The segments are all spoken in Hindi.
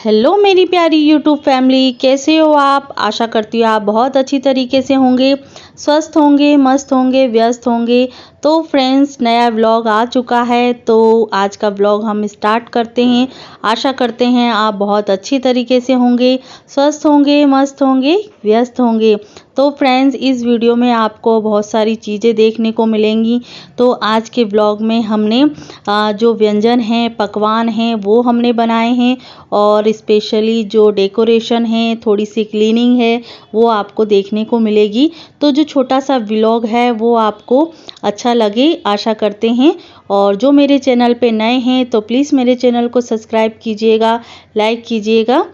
हेलो मेरी प्यारी यूट्यूब फैमिली, कैसे हो आप। आशा करती हूँ आप बहुत अच्छी तरीके से होंगे, स्वस्थ होंगे, मस्त होंगे, व्यस्त होंगे। तो फ्रेंड्स, नया व्लॉग आ चुका है, तो आज का व्लॉग हम स्टार्ट करते हैं। आशा करते हैं आप बहुत अच्छी तरीके से होंगे, स्वस्थ होंगे, मस्त होंगे, व्यस्त होंगे। तो फ्रेंड्स, इस वीडियो में आपको बहुत सारी चीज़ें देखने को मिलेंगी। तो आज के व्लॉग में हमने जो व्यंजन हैं, पकवान हैं, वो हमने बनाए हैं। और स्पेशली जो डेकोरेशन है, थोड़ी सी क्लीनिंग है, वो आपको देखने को मिलेगी। तो जो छोटा सा व्लॉग है वो आपको अच्छा लगे, आशा करते हैं। और जो मेरे चैनल पे नए हैं तो प्लीज़ मेरे चैनल को सब्सक्राइब कीजिएगा, लाइक कीजिएगा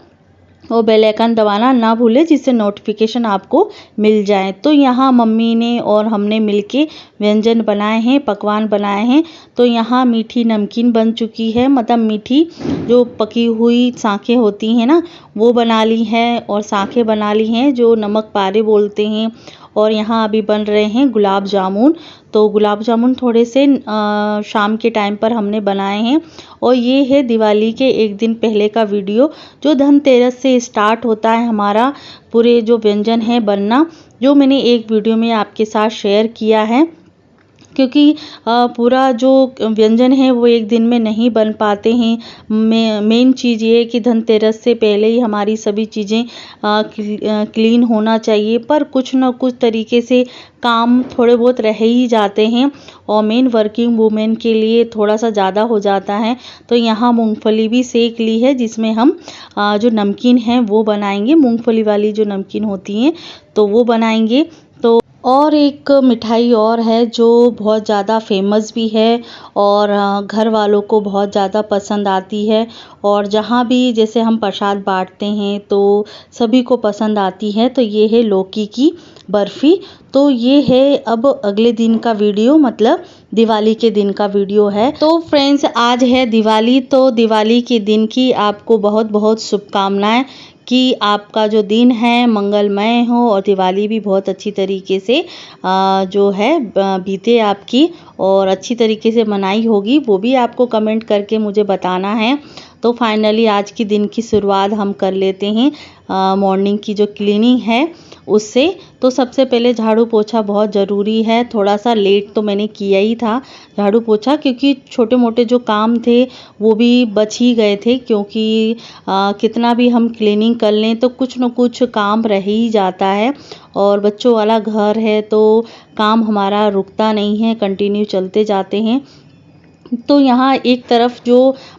और बेल आइकन दबाना ना भूलें, जिससे नोटिफिकेशन आपको मिल जाए। तो यहाँ मम्मी ने और हमने मिलके व्यंजन बनाए हैं, पकवान बनाए हैं। तो यहाँ मीठी नमकीन बन चुकी है, मतलब मीठी जो पकी हुई साँखें होती हैं ना, वो बना ली हैं। और साँखें बना ली हैं जो नमक पारे बोलते हैं। और यहाँ अभी बन रहे हैं गुलाब जामुन। तो गुलाब जामुन थोड़े से शाम के टाइम पर हमने बनाए हैं। और ये है दिवाली के एक दिन पहले का वीडियो, जो धनतेरस से स्टार्ट होता है हमारा पूरे जो व्यंजन है बनना, जो मैंने एक वीडियो में आपके साथ शेयर किया है। क्योंकि पूरा जो व्यंजन है वो एक दिन में नहीं बन पाते हैं। मेन चीज़ ये है कि धनतेरस से पहले ही हमारी सभी चीज़ें क्लीन होना चाहिए, पर कुछ ना कुछ तरीके से काम थोड़े बहुत रह ही जाते हैं। और मेन वर्किंग वुमेन के लिए थोड़ा सा ज़्यादा हो जाता है। तो यहाँ मूंगफली भी सेक ली है, जिसमें हम जो नमकीन है वो बनाएंगे। मूंगफली वाली जो नमकीन होती हैं तो वो बनाएंगे। तो और एक मिठाई और है जो बहुत ज़्यादा फेमस भी है और घर वालों को बहुत ज़्यादा पसंद आती है। और जहाँ भी जैसे हम प्रसाद बांटते हैं तो सभी को पसंद आती है। तो ये है लौकी की बर्फ़ी। तो ये है अब अगले दिन का वीडियो, मतलब दिवाली के दिन का वीडियो है। तो फ्रेंड्स, आज है दिवाली, तो दिवाली के दिन की आपको बहुत बहुत शुभकामनाएं कि आपका जो दिन है मंगलमय हो और दिवाली भी बहुत अच्छी तरीके से जो है बीते आपकी, और अच्छी तरीके से मनाई होगी, वो भी आपको कमेंट करके मुझे बताना है। तो फाइनली आज की दिन की शुरुआत हम कर लेते हैं मॉर्निंग की जो क्लीनिंग है उससे। तो सबसे पहले झाड़ू पोछा बहुत ज़रूरी है। थोड़ा सा लेट तो मैंने किया ही था झाड़ू पोछा, क्योंकि छोटे मोटे जो काम थे वो भी बच ही गए थे। क्योंकि कितना भी हम क्लीनिंग कर लें तो कुछ न कुछ काम रह ही जाता है। और बच्चों वाला घर है तो काम हमारा रुकता नहीं है, कंटिन्यू चलते जाते हैं। तो यहाँ एक तरफ जो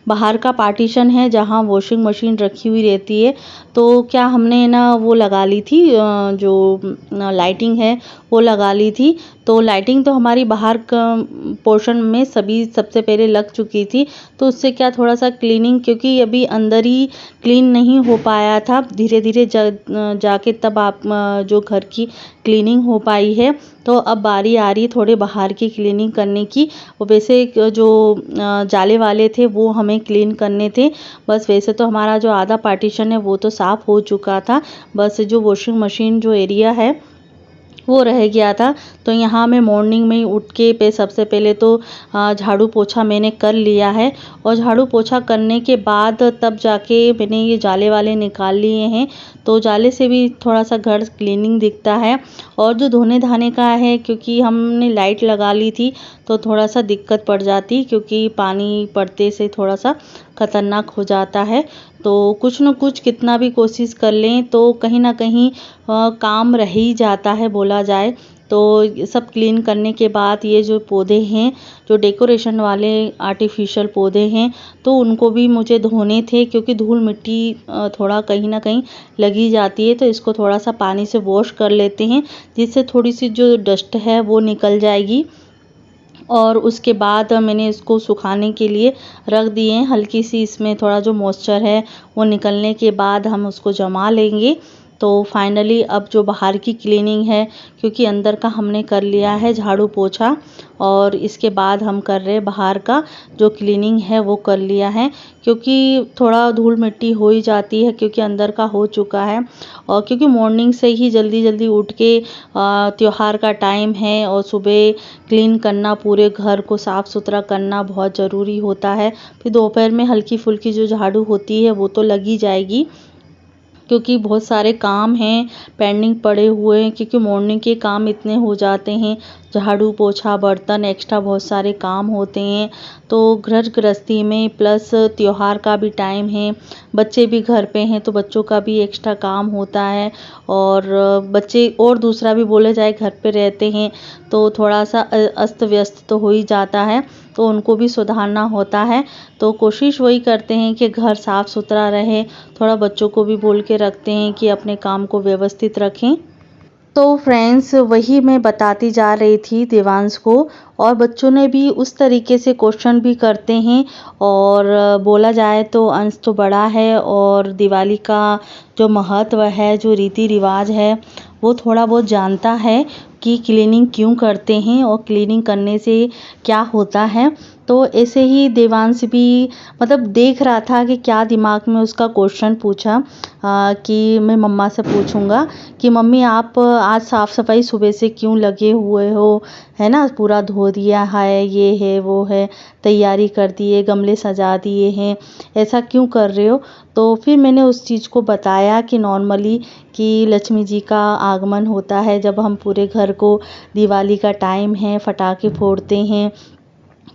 बाहर का पार्टीशन है जहाँ वॉशिंग मशीन रखी हुई रहती है, तो क्या हमने ना वो लगा ली थी, जो लाइटिंग है वो लगा ली थी। तो लाइटिंग तो हमारी बाहर का पोर्शन में सभी सबसे पहले लग चुकी थी। तो उससे क्या थोड़ा सा क्लीनिंग, क्योंकि अभी अंदर ही क्लीन नहीं हो पाया था, धीरे धीरे जाके तब आप जो घर की क्लीनिंग हो पाई है। तो अब बारी आ रही थोड़े बाहर की क्लीनिंग करने की। वो वैसे जो जाले वाले थे वो हमें क्लीन करने थे। बस वैसे तो हमारा जो आधा पार्टीशन है वो तो साफ़ हो चुका था, बस जो वॉशिंग मशीन जो एरिया है वो रह गया था। तो यहाँ मैं मॉर्निंग में उठ के सबसे पहले तो झाड़ू पोछा मैंने कर लिया है। और झाड़ू पोछा करने के बाद तब जाके मैंने ये जाले वाले निकाल लिए हैं। तो जाले से भी थोड़ा सा घर क्लीनिंग दिखता है। और जो धोने धाने का है, क्योंकि हमने लाइट लगा ली थी तो थोड़ा सा दिक्कत पड़ जाती, क्योंकि पानी पड़ते से थोड़ा सा ख़तरनाक हो जाता है। तो कुछ न कुछ कितना भी कोशिश कर लें तो कहीं ना कहीं काम रह ही जाता है बोला जाए। तो सब क्लीन करने के बाद ये जो पौधे हैं, जो डेकोरेशन वाले आर्टिफिशियल पौधे हैं, तो उनको भी मुझे धोने थे, क्योंकि धूल मिट्टी थोड़ा कहीं ना कहीं लगी जाती है। तो इसको थोड़ा सा पानी से वॉश कर लेते हैं, जिससे थोड़ी सी जो डस्ट है वो निकल जाएगी। और उसके बाद मैंने इसको सुखाने के लिए रख दिए हैं। हल्की सी इसमें थोड़ा जो मॉइस्चर है वो निकलने के बाद हम उसको जमा लेंगे। तो फाइनली अब जो बाहर की क्लीनिंग है, क्योंकि अंदर का हमने कर लिया है झाड़ू पोछा, और इसके बाद हम कर रहे हैं बाहर का जो क्लीनिंग है वो कर लिया है, क्योंकि थोड़ा धूल मिट्टी हो ही जाती है, क्योंकि अंदर का हो चुका है। और क्योंकि मॉर्निंग से ही जल्दी जल्दी उठ के त्योहार का टाइम है और सुबह क्लीन करना, पूरे घर को साफ़ सुथरा करना बहुत ज़रूरी होता है। फिर दोपहर में हल्की फुल्की जो झाड़ू होती है वो तो लगी जाएगी, क्योंकि बहुत सारे काम हैं पेंडिंग पड़े हुए हैं, क्योंकि मॉर्निंग के काम इतने हो जाते हैं, झाड़ू पोछा बर्तन एक्स्ट्रा बहुत सारे काम होते हैं। तो घर गृहस्थी में प्लस त्योहार का भी टाइम है, बच्चे भी घर पे हैं तो बच्चों का भी एक्स्ट्रा काम होता है, और बच्चे और दूसरा भी बोले जाए घर पे रहते हैं तो थोड़ा सा अस्त व्यस्त तो हो ही जाता है, तो उनको भी सुधारना होता है। तो कोशिश वही करते हैं कि घर साफ़ सुथरा रहे, थोड़ा बच्चों को भी बोल के रखते हैं कि अपने काम को व्यवस्थित रखें। तो फ्रेंड्स वही मैं बताती जा रही थी देवांश को, और बच्चों ने भी उस तरीके से क्वेश्चन भी करते हैं। और बोला जाए तो अंश तो बड़ा है, और दिवाली का जो महत्व है, जो रीति रिवाज है, वो थोड़ा बहुत जानता है कि क्लीनिंग क्यों करते हैं और क्लीनिंग करने से क्या होता है। तो ऐसे ही देवांश भी मतलब देख रहा था कि क्या दिमाग में उसका क्वेश्चन पूछा, कि मैं मम्मा से पूछूंगा कि मम्मी आप आज साफ़ सफाई सुबह से क्यों लगे हुए हो, है ना, पूरा धो दिया है, ये है वो है, तैयारी कर दिए, गमले सजा दिए हैं, ऐसा क्यों कर रहे हो। तो फिर मैंने उस चीज़ को बताया कि नॉर्मली कि लक्ष्मी जी का आगमन होता है जब हम पूरे घर को, दिवाली का टाइम है, पटाखे फोड़ते हैं,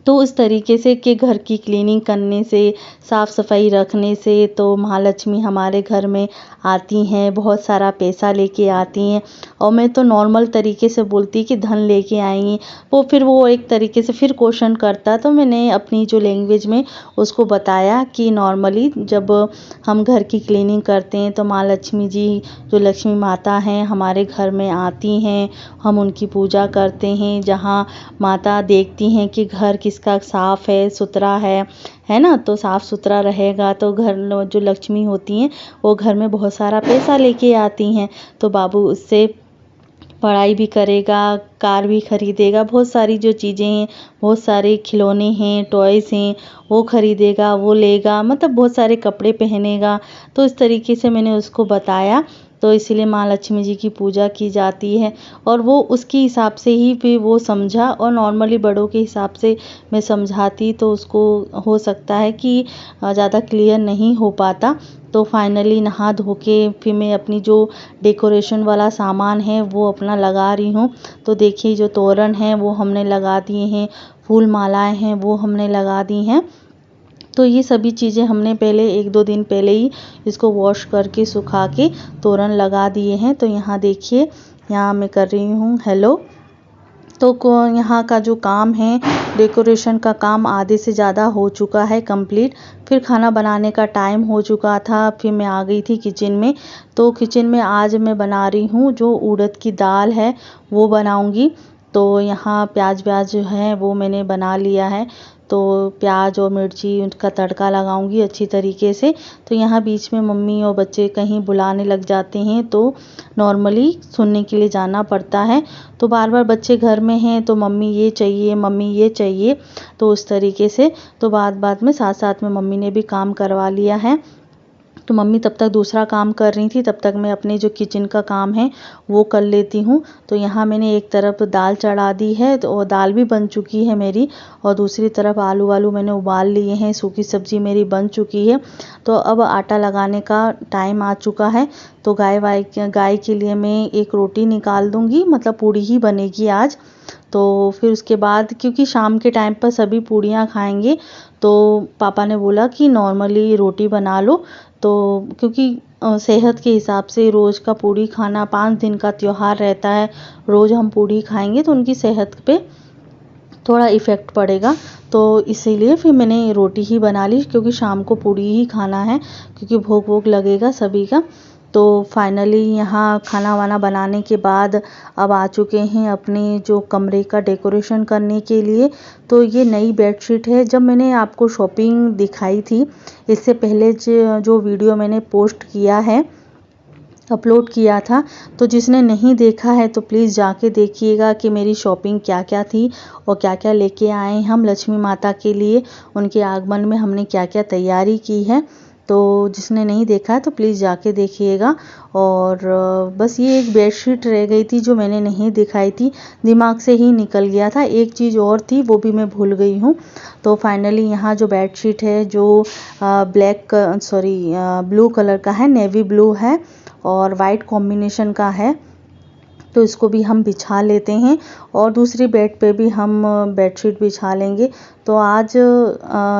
तो इस तरीके से कि घर की क्लीनिंग करने से, साफ़ सफाई रखने से तो महालक्ष्मी हमारे घर में आती हैं, बहुत सारा पैसा लेके आती हैं। और मैं तो नॉर्मल तरीके से बोलती कि धन लेके आएंगी, फिर वो एक तरीके से फिर क्वेश्चन करता, तो मैंने अपनी जो लैंग्वेज में उसको बताया कि नॉर्मली जब हम घर की क्लीनिंग करते हैं तो माँ लक्ष्मी जी, जो लक्ष्मी माता हैं, हमारे घर में आती हैं, हम उनकी पूजा करते हैं। जहाँ माता देखती हैं कि घर किसका साफ़ है, सुथरा है ना, तो साफ़ सुथरा रहेगा तो घर जो लक्ष्मी होती हैं वो घर में बहुत सारा पैसा लेके आती हैं, तो बाबू उससे पढ़ाई भी करेगा, कार भी खरीदेगा, बहुत सारी जो चीज़ें हैं, बहुत सारे खिलौने हैं, टॉयज़ हैं, वो खरीदेगा, वो लेगा, मतलब बहुत सारे कपड़े पहनेगा। तो इस तरीके से मैंने उसको बताया। तो इसीलिए माँ लक्ष्मी जी की पूजा की जाती है, और वो उसके हिसाब से ही फिर वो समझा। और नॉर्मली बड़ों के हिसाब से मैं समझाती तो उसको हो सकता है कि ज़्यादा क्लियर नहीं हो पाता। तो फाइनली नहा धो के फिर मैं अपनी जो डेकोरेशन वाला सामान है वो अपना लगा रही हूँ। तो देखिए जो तोरण हैं वो हमने लगा दिए हैं, फूल मालाएं हैं वो हमने लगा दी हैं। तो ये सभी चीज़ें हमने पहले 1-2 दिन पहले ही इसको वॉश करके सुखा के तोरण लगा दिए हैं। तो यहाँ देखिए, यहाँ मैं कर रही हूँ हेलो। तो यहाँ का जो काम है, डेकोरेशन का काम आधे से ज़्यादा हो चुका है कंप्लीट। फिर खाना बनाने का टाइम हो चुका था, फिर मैं आ गई थी किचन में। तो किचन में आज मैं बना रही हूँ जो उड़द की दाल है वो बनाऊँगी। तो यहाँ प्याज व्याज जो है वो मैंने बना लिया है, तो प्याज और मिर्ची उसका तड़का लगाऊंगी अच्छी तरीके से। तो यहाँ बीच में मम्मी और बच्चे कहीं बुलाने लग जाते हैं, तो नॉर्मली सुनने के लिए जाना पड़ता है। तो बार बार बच्चे घर में हैं तो मम्मी ये चाहिए, मम्मी ये चाहिए, तो उस तरीके से तो बाद में साथ साथ में मम्मी ने भी काम करवा लिया है। तो मम्मी तब तक दूसरा काम कर रही थी, तब तक मैं अपने जो किचन का काम है वो कर लेती हूँ। तो यहाँ मैंने एक तरफ दाल चढ़ा दी है, तो दाल भी बन चुकी है मेरी, और दूसरी तरफ आलू वालू मैंने उबाल लिए हैं, सूखी सब्जी मेरी बन चुकी है। तो अब आटा लगाने का टाइम आ चुका है। तो गाय के लिए मैं एक रोटी निकाल दूँगी, मतलब पूड़ी ही बनेगी आज। तो फिर उसके बाद क्योंकि शाम के टाइम पर सभी पूड़ियाँ खाएंगे, तो पापा ने बोला कि नॉर्मली रोटी बना लो। तो क्योंकि सेहत के हिसाब से रोज़ का पूड़ी खाना, 5 दिन का त्योहार रहता है, रोज़ हम पूड़ी खाएंगे तो उनकी सेहत पे थोड़ा इफ़ेक्ट पड़ेगा। तो इसीलिए फिर मैंने रोटी ही बना ली, क्योंकि शाम को पूड़ी ही खाना है, क्योंकि भोग वोग लगेगा सभी का। तो फाइनली यहाँ खाना वाना बनाने के बाद अब आ चुके हैं अपने जो कमरे का डेकोरेशन करने के लिए। तो ये नई बेडशीट है, जब मैंने आपको शॉपिंग दिखाई थी इससे पहले जो वीडियो मैंने पोस्ट किया है, अपलोड किया था। तो जिसने नहीं देखा है तो प्लीज़ जाके देखिएगा कि मेरी शॉपिंग क्या क्या थी और क्या क्या लेके आए हम लक्ष्मी माता के लिए, उनके आगमन में हमने क्या क्या तैयारी की है। तो जिसने नहीं देखा है तो प्लीज़ जाके देखिएगा। और बस ये एक बेडशीट रह गई थी जो मैंने नहीं दिखाई थी, दिमाग से ही निकल गया था। एक चीज़ और थी वो भी मैं भूल गई हूँ। तो फाइनली यहाँ जो बेडशीट है जो ब्लू कलर का है, नेवी ब्लू है और वाइट कॉम्बिनेशन का है। तो इसको भी हम बिछा लेते हैं और दूसरी बेड पे भी हम बेडशीट बिछा लेंगे। तो आज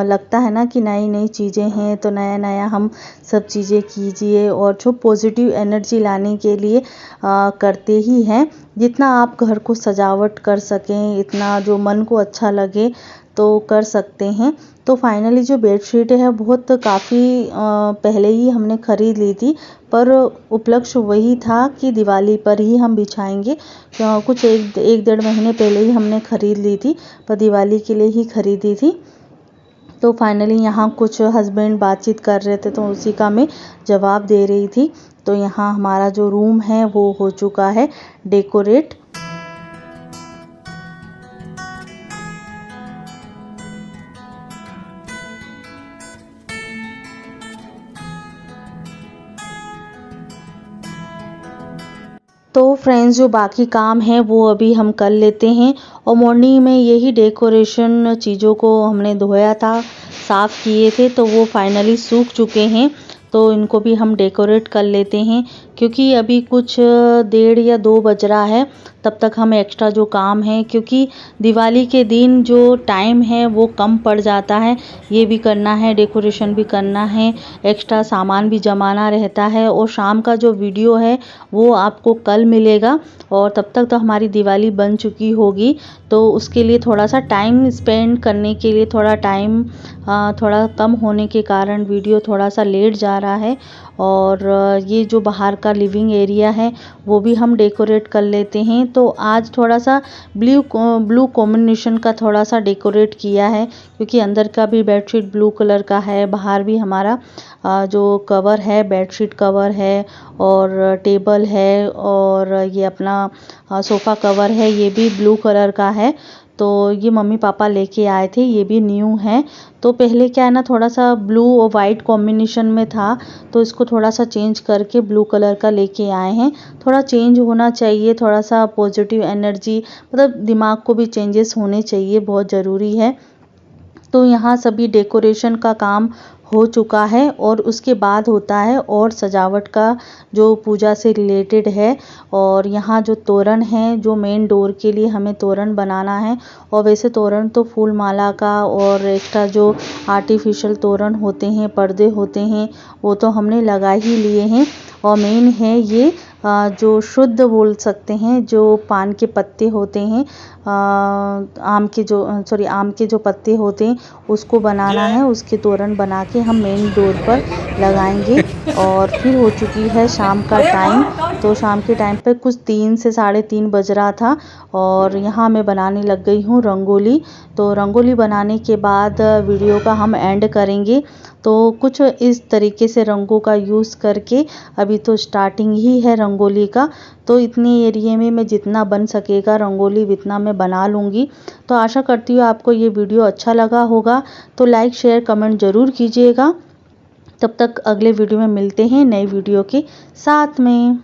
लगता है ना कि नई नई चीज़ें हैं तो नया नया हम सब चीज़ें कीजिए और जो पॉजिटिव एनर्जी लाने के लिए करते ही हैं। जितना आप घर को सजावट कर सकें, इतना जो मन को अच्छा लगे तो कर सकते हैं। तो फाइनली जो बेडशीट है बहुत काफ़ी पहले ही हमने ख़रीद ली थी, पर उपलक्ष्य वही था कि दिवाली पर ही हम बिछाएंगे। कुछ एक डेढ़ महीने पहले ही हमने ख़रीद ली थी, पर दिवाली के लिए ही ख़रीदी थी। तो फाइनली यहाँ कुछ हस्बैंड बातचीत कर रहे थे तो उसी का मैं जवाब दे रही थी। तो यहाँ हमारा जो रूम है वो हो चुका है डेकोरेट। तो फ्रेंड्स जो बाकी काम है वो अभी हम कर लेते हैं। और मॉर्निंग में यही डेकोरेशन चीज़ों को हमने धोया था, साफ़ किए थे, तो वो फाइनली सूख चुके हैं। तो इनको भी हम डेकोरेट कर लेते हैं क्योंकि अभी कुछ 1:30 या 2 बज रहा है। तब तक हम एक्स्ट्रा जो काम है, क्योंकि दिवाली के दिन जो टाइम है वो कम पड़ जाता है, ये भी करना है, डेकोरेशन भी करना है, एक्स्ट्रा सामान भी जमाना रहता है। और शाम का जो वीडियो है वो आपको कल मिलेगा और तब तक तो हमारी दिवाली बन चुकी होगी। तो उसके लिए थोड़ा सा टाइम स्पेंड करने के लिए थोड़ा कम होने के कारण वीडियो थोड़ा सा लेट जा रहा है। और ये जो बाहर का लिविंग एरिया है वो भी हम डेकोरेट कर लेते हैं। तो आज थोड़ा सा ब्लू कॉम्बिनेशन का थोड़ा सा डेकोरेट किया है क्योंकि अंदर का भी बेडशीट ब्लू कलर का है, बाहर भी हमारा जो कवर है बेडशीट कवर है और टेबल है और ये अपना सोफ़ा कवर है ये भी ब्लू कलर का है। तो ये मम्मी पापा लेके आए थे, ये भी न्यू है। तो पहले क्या है ना, थोड़ा सा ब्लू और वाइट कॉम्बिनेशन में था तो इसको थोड़ा सा चेंज करके ब्लू कलर का लेके आए हैं। थोड़ा चेंज होना चाहिए, थोड़ा सा पॉजिटिव एनर्जी, मतलब दिमाग को भी चेंजेस होने चाहिए, बहुत ज़रूरी है। तो यहाँ सभी डेकोरेशन का काम हो चुका है और उसके बाद होता है और सजावट का जो पूजा से रिलेटेड है। और यहाँ जो तोरण है, जो मेन डोर के लिए हमें तोरण बनाना है, और वैसे तोरण तो फूल माला का और एक्स्ट्रा जो आर्टिफिशियल तोरण होते हैं, पर्दे होते हैं, वो तो हमने लगा ही लिए हैं। और मेन है ये जो शुद्ध बोल सकते हैं, जो पान के पत्ते होते हैं, आम के जो पत्ते होते हैं उसको बनाना है, उसके तोरण बना के हम मेन डोर पर लगाएंगे। और फिर हो चुकी है शाम का टाइम। तो शाम के टाइम पे कुछ 3 से 3:30 बज रहा था और यहाँ मैं बनाने लग गई हूँ रंगोली। तो रंगोली बनाने के बाद वीडियो का हम एंड करेंगे। तो कुछ इस तरीके से रंगों का यूज़ करके, अभी तो स्टार्टिंग ही है रंगोली का, तो इतने एरिया में मैं जितना बन सकेगा रंगोली उतना मैं बना लूँगी। तो आशा करती हूँ आपको ये वीडियो अच्छा लगा होगा। तो लाइक शेयर कमेंट ज़रूर कीजिएगा। तब तक अगले वीडियो में मिलते हैं नई वीडियो के साथ में।